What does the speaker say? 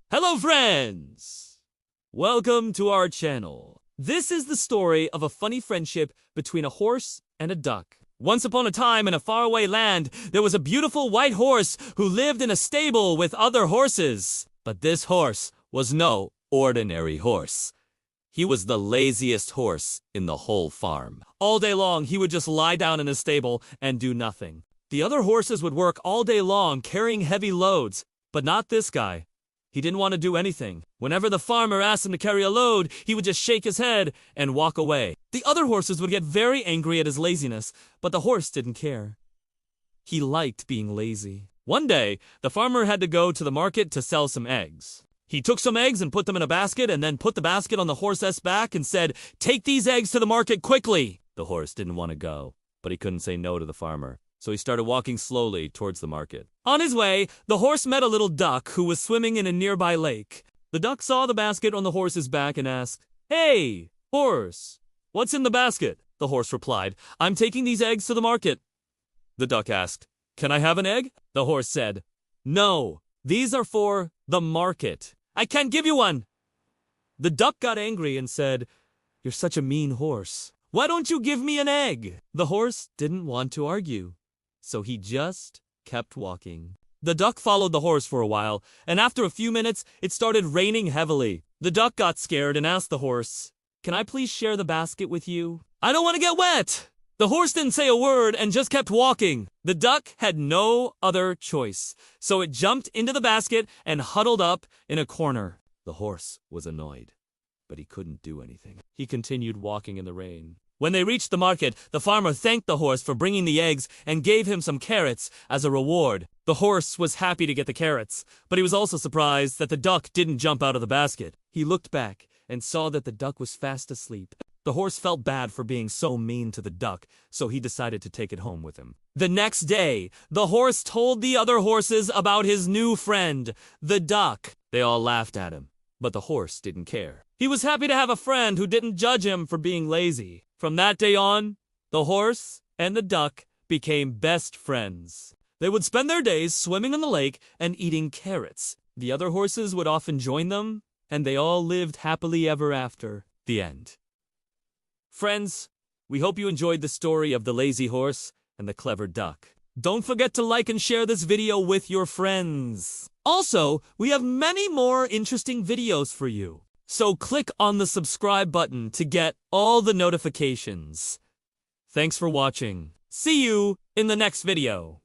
Hello friends! Welcome to our channel. This is the story of a funny friendship between a horse and a duck. Once upon a time in a faraway land, there was a beautiful white horse who lived in a stable with other horses. But this horse was no ordinary horse. He was the laziest horse in the whole farm. All day long, he would just lie down in his stable and do nothing. The other horses would work all day long carrying heavy loads, but not this guy. He didn't want to do anything. Whenever the farmer asked him to carry a load, he would just shake his head and walk away. The other horses would get very angry at his laziness, but the horse didn't care. He liked being lazy. One day, the farmer had to go to the market to sell some eggs. He took some eggs and put them in a basket and then put the basket on the horse's back and said, "Take these eggs to the market quickly." The horse didn't want to go, but he couldn't say no to the farmer. So he started walking slowly towards the market. On his way, the horse met a little duck who was swimming in a nearby lake. The duck saw the basket on the horse's back and asked, "Hey, horse, what's in the basket?" The horse replied, "I'm taking these eggs to the market." The duck asked, "Can I have an egg?" The horse said, "No, these are for the market. I can't give you one." The duck got angry and said, "You're such a mean horse. Why don't you give me an egg?" The horse didn't want to argue, so he just kept walking. The duck followed the horse for a while, and after a few minutes, it started raining heavily. The duck got scared and asked the horse, "Can I please share the basket with you? I don't want to get wet." The horse didn't say a word and just kept walking. The duck had no other choice, so it jumped into the basket and huddled up in a corner. The horse was annoyed, but he couldn't do anything. He continued walking in the rain. When they reached the market, the farmer thanked the horse for bringing the eggs and gave him some carrots as a reward. The horse was happy to get the carrots, but he was also surprised that the duck didn't jump out of the basket. He looked back and saw that the duck was fast asleep. The horse felt bad for being so mean to the duck, so he decided to take it home with him. The next day, the horse told the other horses about his new friend, the duck. They all laughed at him, but the horse didn't care. He was happy to have a friend who didn't judge him for being lazy. From that day on, the horse and the duck became best friends. They would spend their days swimming in the lake and eating carrots. The other horses would often join them, and they all lived happily ever after. The end. Friends, we hope you enjoyed the story of the lazy horse and the clever duck. Don't forget to like and share this video with your friends. Also, we have many more interesting videos for you. So click on the subscribe button to get all the notifications. Thanks for watching. See you in the next video.